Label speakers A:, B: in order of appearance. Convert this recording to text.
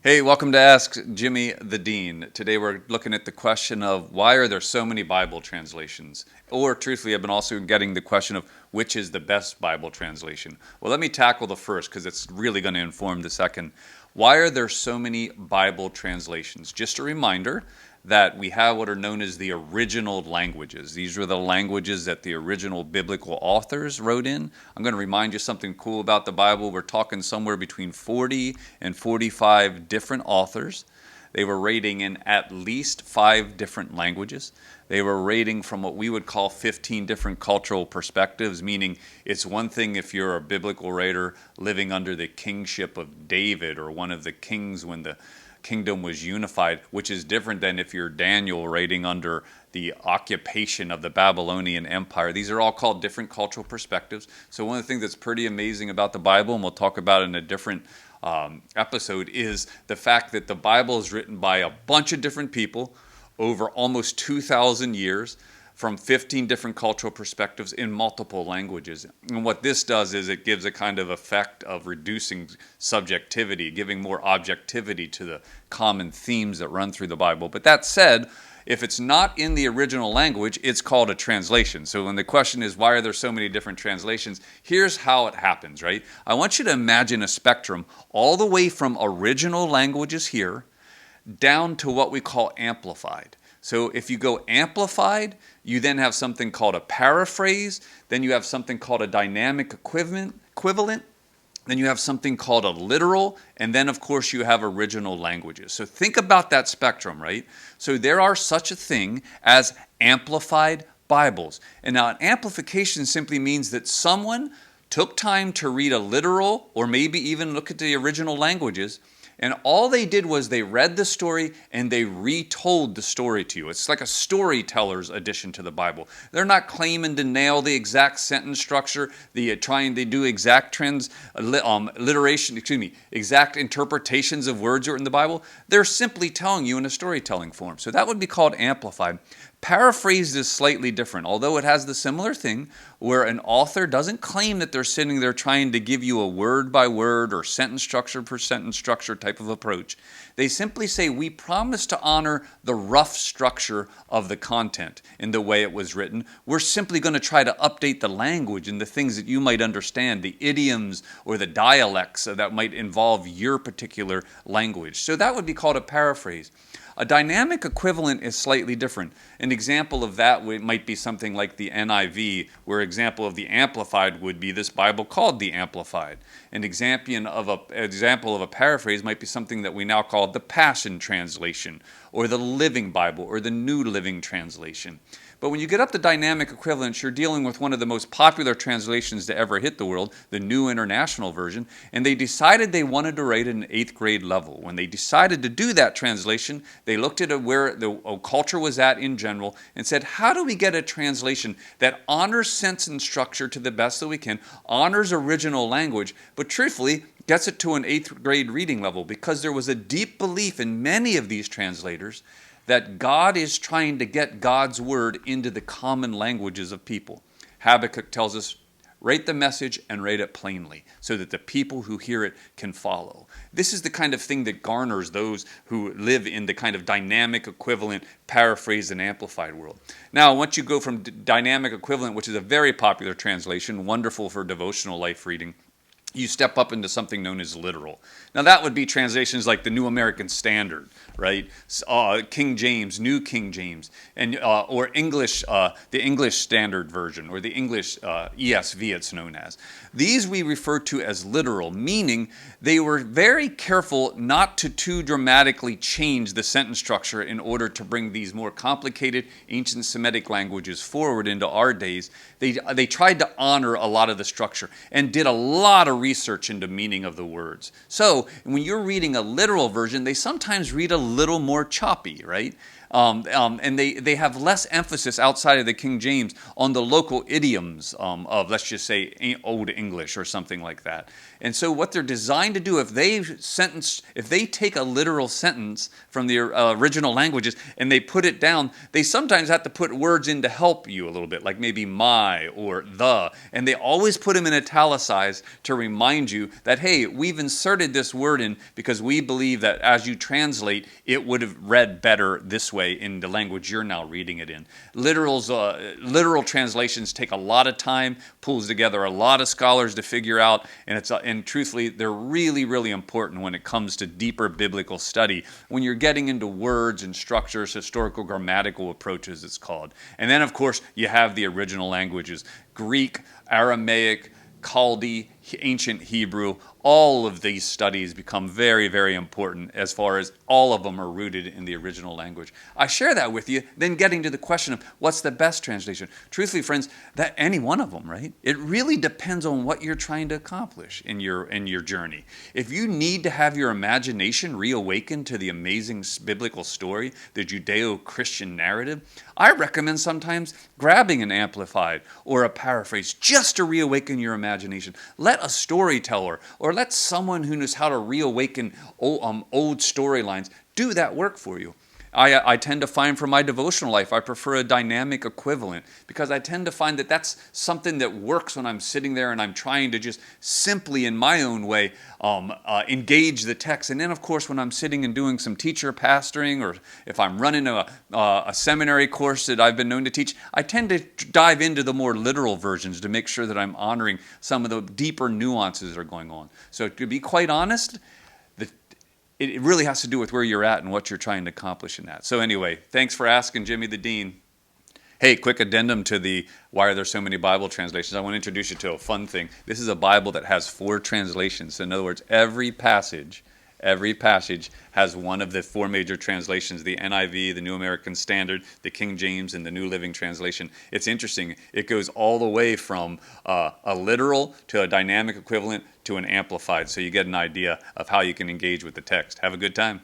A: Hey, welcome to Ask Jimmy the Dean. Today we're looking at the question of why are there so many Bible translations? Or truthfully, I've been also getting the question of which is the best Bible translation. Well, let me tackle the first because it's really going to inform the second. Why are there so many Bible translations? Just a reminder that we have what are known as the original languages. These were the languages that the original biblical authors wrote in. I'm going to remind you something cool about the Bible. We're talking somewhere between 40 and 45 different authors. They were writing in at least 5 different languages. They were writing from what we would call 15 different cultural perspectives, meaning it's one thing if you're a biblical writer living under the kingship of David or one of the kings when the kingdom was unified, which is different than if you're Daniel writing under the occupation of the Babylonian Empire. These are all called different cultural perspectives. So one of the things that's pretty amazing about the Bible, and we'll talk about in a different episode, is the fact that the Bible is written by a bunch of different people over almost 2,000 years from 15 different cultural perspectives in multiple languages. And what this does is it gives a kind of effect of reducing subjectivity, giving more objectivity to the common themes that run through the Bible. But that said, if it's not in the original language, it's called a translation. So when the question is, why are there so many different translations? Here's how it happens, right? I want you to imagine a spectrum all the way from original languages here down to what we call amplified. So if you go amplified, you then have something called a paraphrase, then you have something called a dynamic equivalent, then you have something called a literal, and then of course you have original languages. So think about that spectrum, right? So there are such a thing as amplified Bibles. And now an amplification simply means that someone took time to read a literal or maybe even look at the original languages, and all they did was they read the story and they retold the story to you. It's like a storyteller's addition to the Bible. They're not claiming to nail the exact sentence structure, trying to do exact exact interpretations of words that are in the Bible. They're simply telling you in a storytelling form. So that would be called amplified. Paraphrased is slightly different, although it has the similar thing where an author doesn't claim that they're sitting there trying to give you a word by word or sentence structure per sentence structure type of approach. They simply say, we promise to honor the rough structure of the content in the way it was written. We're simply going to try to update the language and the things that you might understand, the idioms or the dialects that might involve your particular language. So that would be called a paraphrase. A dynamic equivalent is slightly different. An example of that might be something like the NIV, where example of the Amplified would be this Bible called the Amplified. An example of a paraphrase might be something that we now call the Passion Translation, or the Living Bible, or the New Living Translation. But when you get up to dynamic equivalence, you're dealing with one of the most popular translations to ever hit the world, the New International Version, and they decided they wanted to write at an 8th grade level. When they decided to do that translation, they looked at where the culture was at in general and said, how do we get a translation that honors sense and structure to the best that we can, honors original language, but truthfully gets it to an 8th grade reading level? Because there was a deep belief in many of these translators that God is trying to get God's word into the common languages of people. Habakkuk tells us, write the message and write it plainly so that the people who hear it can follow. This is the kind of thing that garners those who live in the kind of dynamic equivalent, paraphrased and amplified world. Now, once you go from dynamic equivalent, which is a very popular translation, wonderful for devotional life reading, you step up into something known as literal. Now that would be translations like the New American Standard, right? King James, New King James, and or English, the English Standard Version, or the English ESV it's known as. These we refer to as literal, meaning they were very careful not to too dramatically change the sentence structure in order to bring these more complicated ancient Semitic languages forward into our days. They tried to honor a lot of the structure and did a lot of research into meaning of the words. So when you're reading a literal version, they sometimes read a little more choppy, right? And they have less emphasis outside of the King James on the local idioms of, let's just say, Old English or something like that. And so what they're designed to do, if they take a literal sentence from the original languages and they put it down, they sometimes have to put words in to help you a little bit, like maybe my or the, and they always put them in italicized to remind you that, hey, we've inserted this word in because we believe that as you translate, it would have read better this way in the language you're now reading it in. Literal translations take a lot of time, pulls together a lot of scholars to figure out, and truthfully, they're really, really important when it comes to deeper biblical study, when you're getting into words and structures, historical grammatical approaches, it's called. And then, of course, you have the original languages, Greek, Aramaic, Chaldee, ancient Hebrew. All of these studies become very, very important as far as all of them are rooted in the original language. I share that with you, then getting to the question of what's the best translation. Truthfully, friends, that any one of them, right? It really depends on what you're trying to accomplish in your journey. If you need to have your imagination reawakened to the amazing biblical story, the Judeo-Christian narrative, I recommend sometimes grabbing an amplified or a paraphrase just to reawaken your imagination. Let a storyteller or let someone who knows how to reawaken old storylines do that work for you. I tend to find for my devotional life, I prefer a dynamic equivalent because I tend to find that that's something that works when I'm sitting there and I'm trying to just simply in my own way engage the text. And then, of course, when I'm sitting and doing some teacher pastoring or if I'm running a seminary course that I've been known to teach, I tend to dive into the more literal versions to make sure that I'm honoring some of the deeper nuances that are going on. So to be quite honest, it really has to do with where you're at and what you're trying to accomplish in that. So anyway, thanks for asking, Jimmy the Dean. Hey, quick addendum to the why are there so many Bible translations? I want to introduce you to a fun thing. This is a Bible that has 4 translations. So in other words, every passage has one of the 4 major translations, the NIV, the New American Standard, the King James, and the New Living Translation. It's interesting. It goes all the way from a literal to a dynamic equivalent to an amplified, so you get an idea of how you can engage with the text. Have a good time.